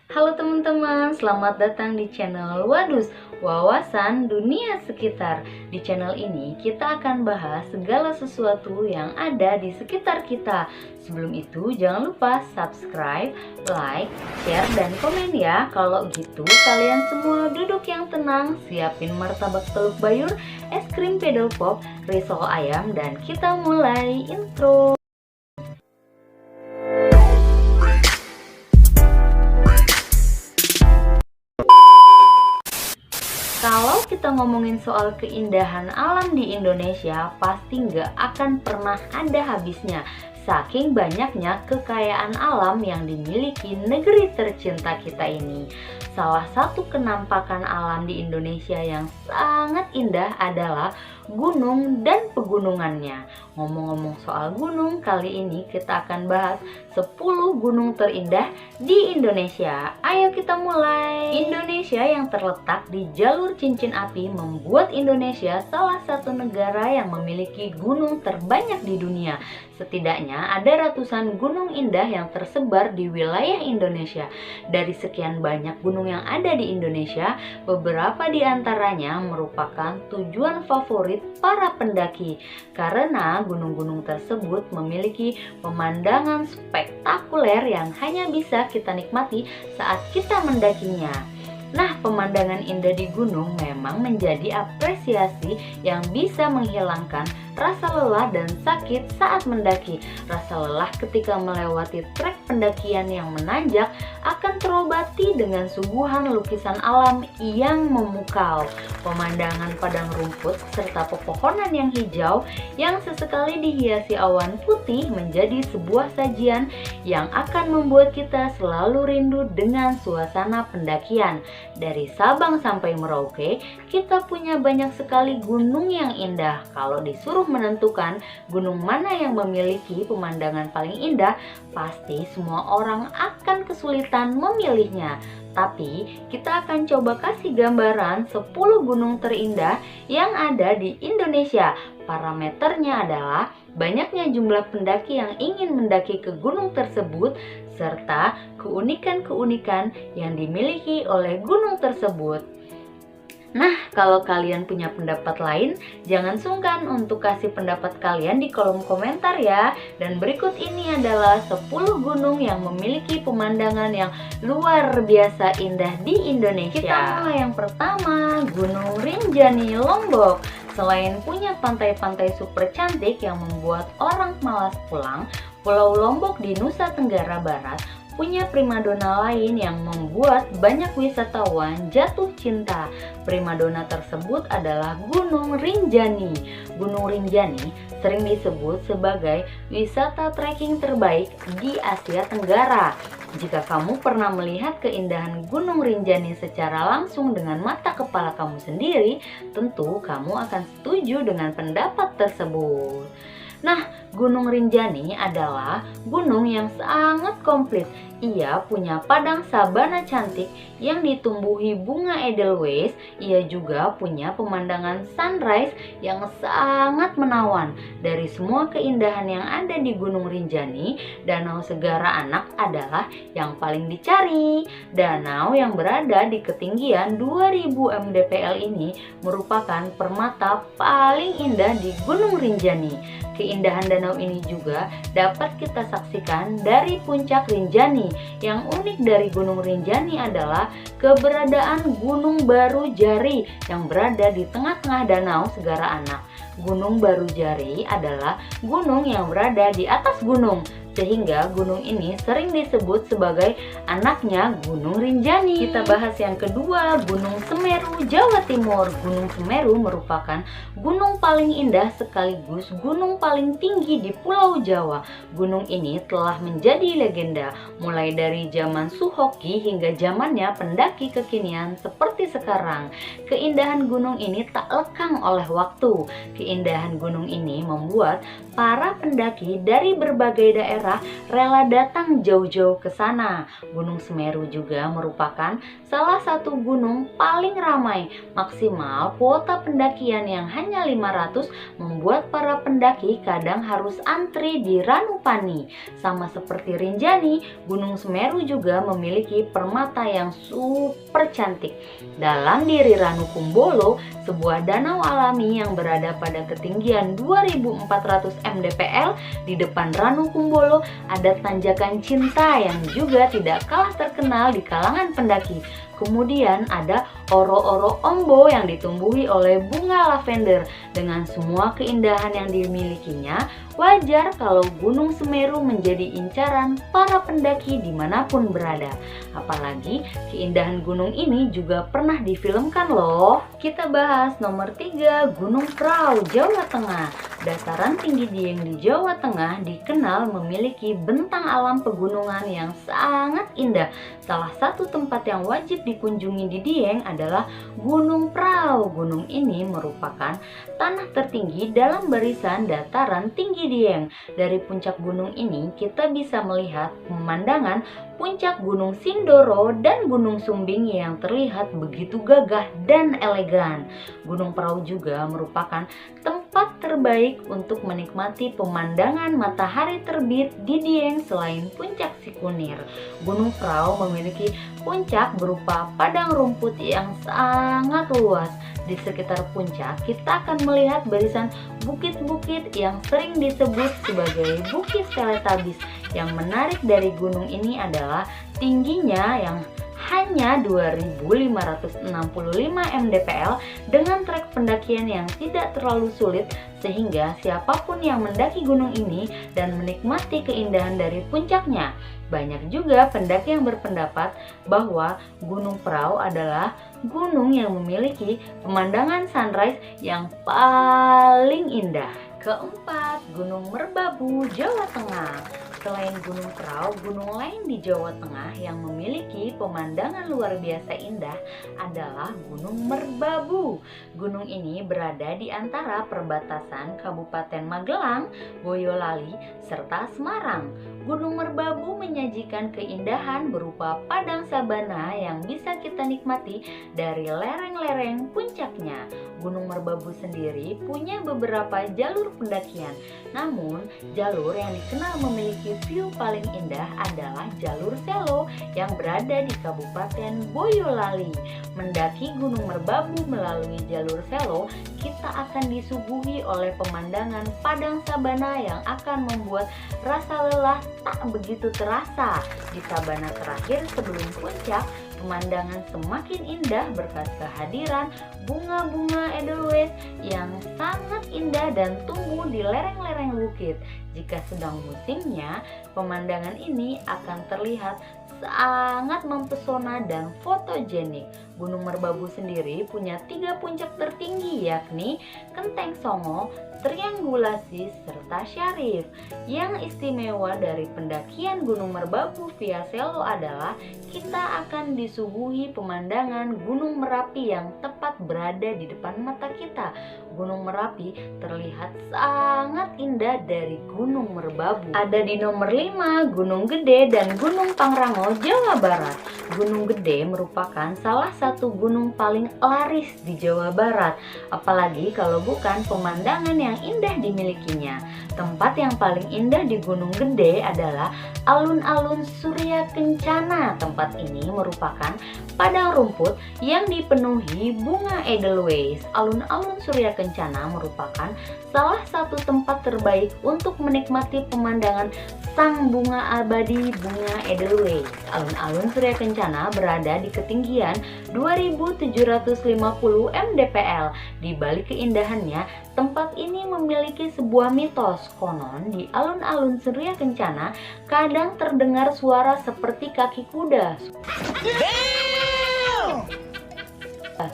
Halo teman-teman, selamat datang di channel Wadus, Wawasan Dunia Sekitar. Di channel ini kita akan bahas segala sesuatu yang ada di sekitar kita. Sebelum itu jangan lupa subscribe, like, share, dan komen ya. Kalau gitu kalian semua duduk yang tenang, siapin martabak telur bayur, es krim pedal pop, risol ayam, dan kita mulai intro. Kalau kita ngomongin soal keindahan alam di Indonesia, pasti nggak akan pernah ada habisnya. Saking banyaknya kekayaan alam yang dimiliki negeri tercinta kita ini. Salah satu kenampakan alam di Indonesia yang sangat indah adalah gunung dan pegunungannya. Ngomong-ngomong soal gunung, kali ini kita akan bahas 10 gunung terindah di Indonesia. Ayo kita mulai. Indonesia yang terletak di jalur cincin api membuat Indonesia salah satu negara yang memiliki gunung terbanyak di dunia. Setidaknya ada ratusan gunung indah yang tersebar di wilayah Indonesia. Dari sekian banyak gunung yang ada di Indonesia, beberapa di antaranya merupakan tujuan favorit para pendaki karena gunung-gunung tersebut memiliki pemandangan spektakuler yang hanya bisa kita nikmati saat kita mendakinya. Nah, pemandangan indah di gunung memang menjadi apresiasi yang bisa menghilangkan rasa lelah dan sakit saat mendaki. Rasa lelah ketika melewati trek pendakian yang menanjak akan terobati dengan suguhan lukisan alam yang memukau. Pemandangan padang rumput serta pepohonan yang hijau yang sesekali dihiasi awan putih menjadi sebuah sajian yang akan membuat kita selalu rindu dengan suasana pendakian. Dari Sabang sampai Merauke, kita punya banyak sekali gunung yang indah. Kalau disuruh menentukan gunung mana yang memiliki pemandangan paling indah, pasti semua orang akan kesulitan memilihnya. Tapi kita akan coba kasih gambaran 10 gunung terindah yang ada di Indonesia. Parameternya adalah banyaknya jumlah pendaki yang ingin mendaki ke gunung tersebut serta keunikan-keunikan yang dimiliki oleh gunung tersebut. Nah, kalau kalian punya pendapat lain, jangan sungkan untuk kasih pendapat kalian di kolom komentar ya. Dan berikut ini adalah 10 gunung yang memiliki pemandangan yang luar biasa indah di Indonesia. Kita mulai yang pertama, Gunung Rinjani, Lombok. Selain punya pantai-pantai super cantik yang membuat orang malas pulang, Pulau Lombok di Nusa Tenggara Barat punya primadona lain yang membuat banyak wisatawan jatuh cinta. Primadona tersebut adalah Gunung Rinjani. Gunung Rinjani sering disebut sebagai wisata trekking terbaik di Asia Tenggara. Jika kamu pernah melihat keindahan Gunung Rinjani secara langsung dengan mata kepala kamu sendiri, tentu kamu akan setuju dengan pendapat tersebut. Nah, Gunung Rinjani adalah gunung yang sangat komplit. Ia punya padang sabana cantik yang ditumbuhi bunga edelweiss. Ia juga punya pemandangan sunrise yang sangat menawan. Dari semua keindahan yang ada di Gunung Rinjani, Danau Segara Anak adalah yang paling dicari. Danau yang berada di ketinggian 2000 mdpl ini merupakan permata paling indah di Gunung Rinjani. Keindahan danau ini juga dapat kita saksikan dari puncak Rinjani. Yang unik dari Gunung Rinjani adalah keberadaan Gunung Barujari yang berada di tengah-tengah Danau Segara Anak. Gunung Barujari adalah gunung yang berada di atas gunung, sehingga gunung ini sering disebut sebagai anaknya Gunung Rinjani. Kita bahas yang kedua, Gunung Semeru, Jawa Timur. Gunung Semeru merupakan gunung paling indah sekaligus gunung paling tinggi di Pulau Jawa. Gunung ini telah menjadi legenda mulai dari zaman Suhoki hingga zamannya pendaki kekinian seperti sekarang. Keindahan gunung ini tak lekang oleh waktu. Keindahan gunung ini membuat para pendaki dari berbagai daerah daerah rela datang jauh-jauh ke sana. Gunung Semeru juga merupakan salah satu gunung paling ramai. Maksimal kuota pendakian yang hanya 500 membuat para pendaki kadang harus antri di Ranupani. Sama seperti Rinjani, Gunung Semeru juga memiliki permata yang super cantik. Dalam diri Ranukumbolo, sebuah danau alami yang berada pada ketinggian 2400 mdpl di depan Ranukumbolo, ada tanjakan cinta yang juga tidak kalah terkenal di kalangan pendaki. Kemudian ada Oro-Oro Ombo yang ditumbuhi oleh bunga lavender. Dengan semua keindahan yang dimilikinya, wajar kalau Gunung Semeru menjadi incaran para pendaki dimanapun berada. Apalagi keindahan gunung ini juga pernah difilmkan loh. Kita bahas nomor 3, Gunung Prau, Jawa Tengah. Dataran tinggi Dieng di Jawa Tengah dikenal memiliki bentang alam pegunungan yang sangat indah. Salah satu tempat yang wajib dikunjungi di Dieng adalah Gunung Prau. Gunung ini merupakan tanah tertinggi dalam barisan dataran tinggi Dieng. Dari puncak gunung ini kita bisa melihat pemandangan puncak Gunung Sindoro dan Gunung Sumbing yang terlihat begitu gagah dan elegan. Gunung Prau juga merupakan tempat terbaik untuk menikmati pemandangan matahari terbit di Dieng selain puncak Sikunir. Gunung Prau memiliki puncak berupa padang rumput yang sangat luas. Di sekitar puncak kita akan melihat barisan bukit-bukit yang sering disebut sebagai Bukit Teletabis. Yang menarik dari gunung ini adalah tingginya yang hanya 2565 mdpl dengan trek pendakian yang tidak terlalu sulit, sehingga siapapun yang mendaki gunung ini dan menikmati keindahan dari puncaknya. Banyak juga pendaki yang berpendapat bahwa Gunung Prau adalah gunung yang memiliki pemandangan sunrise yang paling indah. Keempat, Gunung Merbabu, Jawa Tengah. Selain Gunung Prau, gunung lain di Jawa Tengah yang memiliki pemandangan luar biasa indah adalah Gunung Merbabu. Gunung ini berada di antara perbatasan Kabupaten Magelang, Boyolali, serta Semarang. Gunung Merbabu menyajikan keindahan berupa padang sabana yang bisa kita nikmati dari lereng-lereng puncaknya. Gunung Merbabu sendiri punya beberapa jalur pendakian. Namun, jalur yang dikenal memiliki view paling indah adalah jalur Selo yang berada di Kabupaten Boyolali. Mendaki Gunung Merbabu melalui jalur Selo, kita akan disuguhi oleh pemandangan padang sabana yang akan membuat rasa lelah tak begitu terasa. Di sabana terakhir sebelum puncak, pemandangan semakin indah berkat kehadiran bunga-bunga edelweiss yang sangat indah dan tumbuh di lereng-lereng bukit. Jika sedang musimnya, pemandangan ini akan terlihat sangat mempesona dan fotogenik. Gunung Merbabu sendiri punya 3 puncak tertinggi, yakni Kenteng Songo, Triangulasi, serta Syarif. Yang istimewa dari pendakian Gunung Merbabu via Selo adalah kita akan disuguhi pemandangan Gunung Merapi yang tepat berada di depan mata kita. Gunung Merapi terlihat sangat indah dari Gunung Merbabu. Ada di nomor 5, Gunung Gede dan Gunung Pangrango, Jawa Barat. Gunung Gede merupakan salah satu gunung paling laris di Jawa Barat, apalagi kalau bukan pemandangan yang indah dimilikinya. Tempat yang paling indah di Gunung Gede adalah alun-alun Surya Kencana. Tempat ini merupakan padang rumput yang dipenuhi bunga edelweiss. Alun-alun Surya Kencana merupakan salah satu tempat terbaik untuk menikmati pemandangan sang bunga abadi bunga edelweiss. Alun-alun Surya Kencana berada di ketinggian 2750 mdpl. Di balik keindahannya, tempat ini memiliki sebuah mitos. Konon di alun-alun Surya Kencana kadang terdengar suara seperti kaki kuda.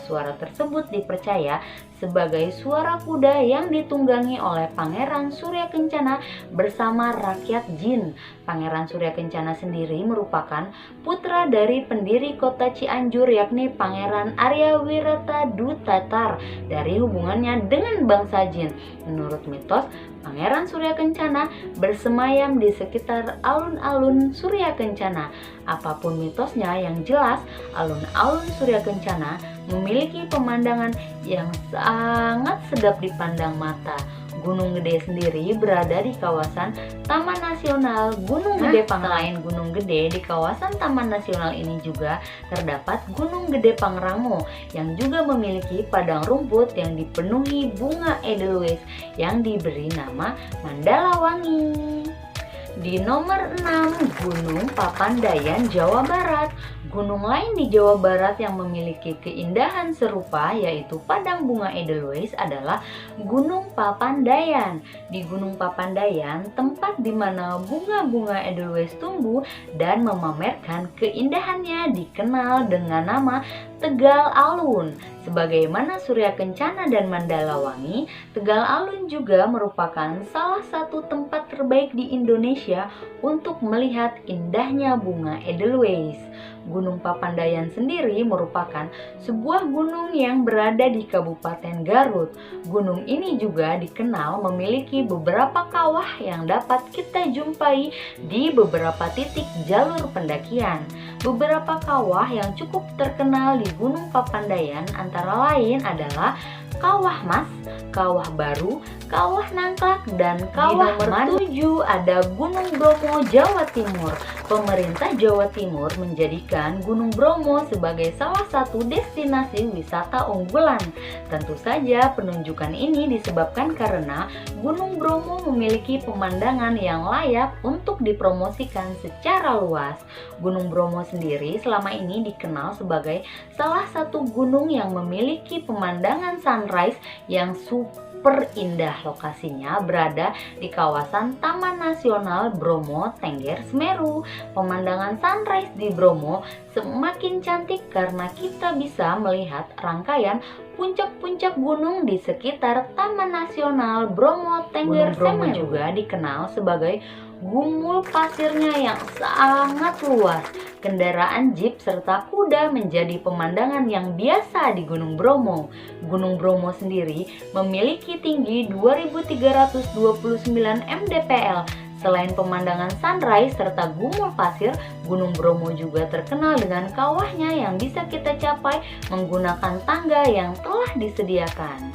Suara tersebut dipercaya sebagai suara kuda yang ditunggangi oleh Pangeran Surya Kencana bersama rakyat jin. Pangeran Surya Kencana sendiri merupakan putra dari pendiri kota Cianjur, yakni Pangeran Arya Wirata Dutatar, dari hubungannya dengan bangsa jin. Menurut mitos, Pangeran Surya Kencana bersemayam di sekitar alun-alun Surya Kencana. Apapun mitosnya, yang jelas alun-alun Surya Kencana memiliki pemandangan yang sangat sedap dipandang mata. Gunung Gede sendiri berada di kawasan Taman Nasional Gunung Gede Pangrango. Selain Gunung Gede, di kawasan Taman Nasional ini juga terdapat Gunung Gede Pangrango yang juga memiliki padang rumput yang dipenuhi bunga edelweiss yang diberi nama Mandalawangi. Di nomor 6, Gunung Papandayan, Jawa Barat. Gunung lain di Jawa Barat yang memiliki keindahan serupa yaitu padang bunga edelweiss adalah Gunung Papandayan. Di Gunung Papandayan, tempat di mana bunga-bunga edelweiss tumbuh dan memamerkan keindahannya, dikenal dengan nama Tegal Alun. Sebagaimana Surya Kencana dan Mandalawangi, Tegal Alun juga merupakan salah satu tempat terbaik di Indonesia untuk melihat indahnya bunga edelweiss. Gunung Papandayan sendiri merupakan sebuah gunung yang berada di Kabupaten Garut. Gunung ini juga dikenal memiliki beberapa kawah yang dapat kita jumpai di beberapa titik jalur pendakian. Beberapa kawah yang cukup terkenal di Gunung Papandayan antara lain adalah Kawah Mas, Kawah Baru, Kawah Nangklak, dan Kawah nomor 7 ada Gunung Bromo, Jawa Timur. Pemerintah Jawa Timur menjadikan Gunung Bromo sebagai salah satu destinasi wisata unggulan. Tentu saja penunjukan ini disebabkan karena Gunung Bromo memiliki pemandangan yang layak untuk dipromosikan secara luas. Gunung Bromo sendiri selama ini dikenal sebagai salah satu gunung yang memiliki pemandangan sunrise yang super indah. Lokasinya berada di kawasan Taman Nasional Bromo Tengger Semeru. Pemandangan sunrise di Bromo semakin cantik karena kita bisa melihat rangkaian puncak-puncak gunung di sekitar Taman Nasional Bromo Tengger Semeru. Juga dikenal sebagai gumul pasirnya yang sangat luas. Kendaraan jeep serta kuda menjadi pemandangan yang biasa di Gunung Bromo. Gunung Bromo sendiri memiliki tinggi 2329 mdpl. Selain pemandangan sunrise serta gumul pasir, Gunung Bromo juga terkenal dengan kawahnya yang bisa kita capai menggunakan tangga yang telah disediakan.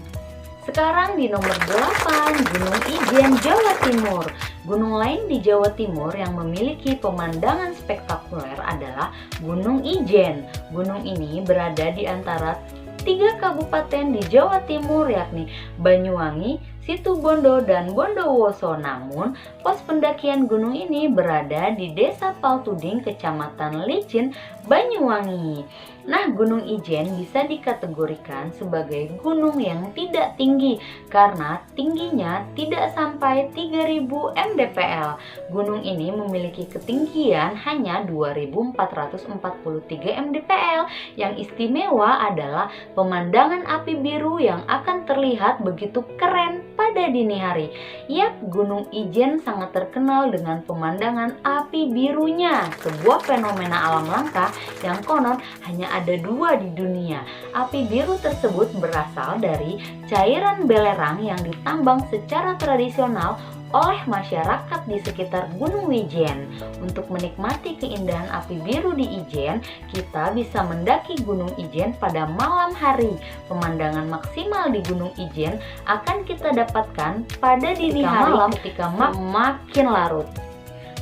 Sekarang di nomor 8, Gunung Ijen, Jawa Timur. Gunung lain di Jawa Timur yang memiliki pemandangan spektakuler adalah Gunung Ijen. Gunung ini berada di antara 3 kabupaten di Jawa Timur, yakni Banyuwangi, Situbondo, dan Bondowoso. Namun, pos pendakian gunung ini berada di Desa Paltuding, Kecamatan Licin, Banyuwangi. Nah, Gunung Ijen bisa dikategorikan sebagai gunung yang tidak tinggi karena tingginya tidak sampai 3000 mdpl. Gunung ini memiliki ketinggian hanya 2443 mdpl. Yang istimewa adalah pemandangan api biru yang akan terlihat begitu keren pada dini hari. Yap, Gunung Ijen sangat terkenal dengan pemandangan api birunya, sebuah fenomena alam langka yang konon hanya ada 2 di dunia. Api biru tersebut berasal dari cairan belerang yang ditambang secara tradisional oleh masyarakat di sekitar Gunung Ijen. Untuk menikmati keindahan api biru di Ijen, kita bisa mendaki Gunung Ijen pada malam hari. Pemandangan maksimal di Gunung Ijen akan kita dapatkan pada dini hari ketika makin larut.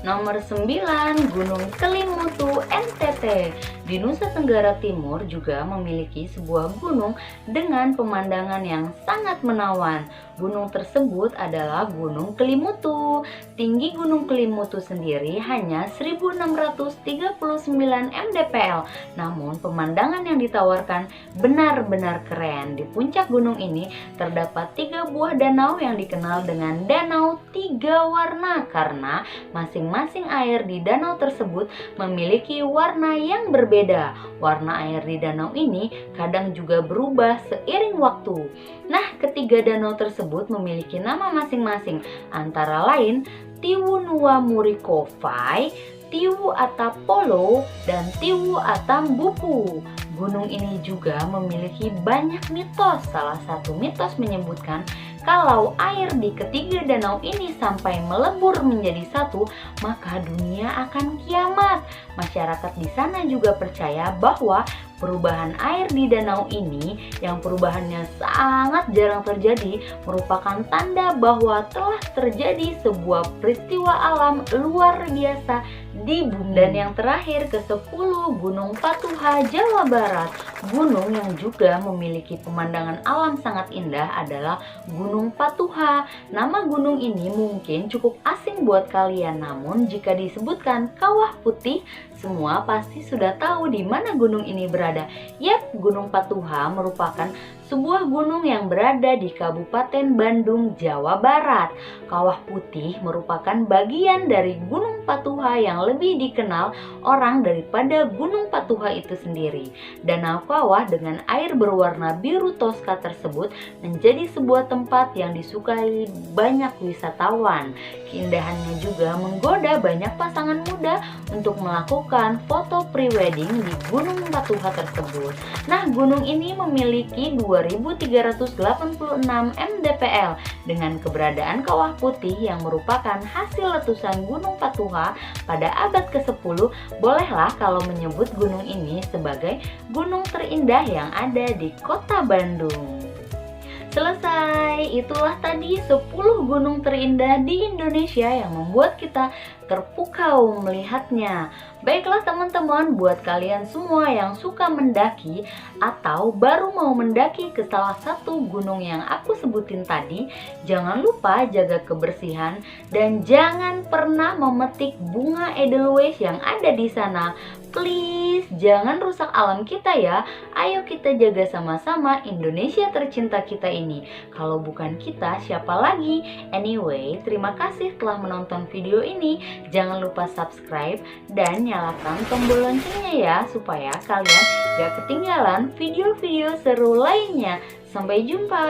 Nomor 9, Gunung Kelimutu, NTT. Di Nusa Tenggara Timur juga memiliki sebuah gunung dengan pemandangan yang sangat menawan. Gunung tersebut adalah Gunung Kelimutu. Tinggi Gunung Kelimutu sendiri hanya 1639 mdpl. Namun pemandangan yang ditawarkan benar-benar keren. Di puncak gunung ini terdapat 3 buah danau yang dikenal dengan Danau 3 Warna karena masing-masing air di danau tersebut memiliki warna yang berbeda berbeda. Warna air di danau ini kadang juga berubah seiring waktu. Nah, ketiga danau tersebut memiliki nama masing-masing, antara lain Tiwu Nuwa Murikoffai, Tiwu Atapolo, dan Tiwu Atambupu. Gunung ini juga memiliki banyak mitos. Salah satu mitos menyebutkan kalau air di ketiga danau ini sampai melebur menjadi satu, maka dunia akan kiamat. Masyarakat di sana juga percaya bahwa perubahan air di danau ini yang perubahannya sangat jarang terjadi merupakan tanda bahwa telah terjadi sebuah peristiwa alam luar biasa di bumi. Dan yang terakhir ke-10, Gunung Patuha, Jawa Barat. Gunung yang juga memiliki pemandangan alam sangat indah adalah Gunung Patuha. Nama gunung ini mungkin cukup asing buat kalian, namun jika disebutkan Kawah Putih, semua pasti sudah tahu di mana gunung ini berada. Yap, Gunung Patuha merupakan sebuah gunung yang berada di Kabupaten Bandung, Jawa Barat. Kawah Putih merupakan bagian dari Gunung Patuha yang lebih dikenal orang daripada Gunung Patuha itu sendiri. Danau Kawah dengan air berwarna biru toska tersebut menjadi sebuah tempat yang disukai banyak wisatawan. Keindahannya juga menggoda banyak pasangan muda untuk melakukan foto pre-wedding di Gunung Patuha tersebut. Nah, gunung ini memiliki 2386 mdpl. Dengan keberadaan Kawah Putih yang merupakan hasil letusan Gunung Patuha pada abad ke-10, bolehlah kalau menyebut gunung ini sebagai gunung terindah yang ada di kota Bandung. Selesai, itulah tadi 10 gunung terindah di Indonesia yang membuat kita terpukau melihatnya. Baiklah teman-teman, buat kalian semua yang suka mendaki atau baru mau mendaki ke salah satu gunung yang aku sebutin tadi, jangan lupa jaga kebersihan dan jangan pernah memetik bunga edelweiss yang ada di sana. Please, jangan rusak alam kita ya. Ayo kita jaga sama-sama Indonesia tercinta kita ini. Kalau bukan kita, siapa lagi? Anyway, terima kasih telah menonton video ini. Jangan lupa subscribe dan nyalakan tombol loncengnya ya, supaya kalian gak ketinggalan video-video seru lainnya. Sampai jumpa.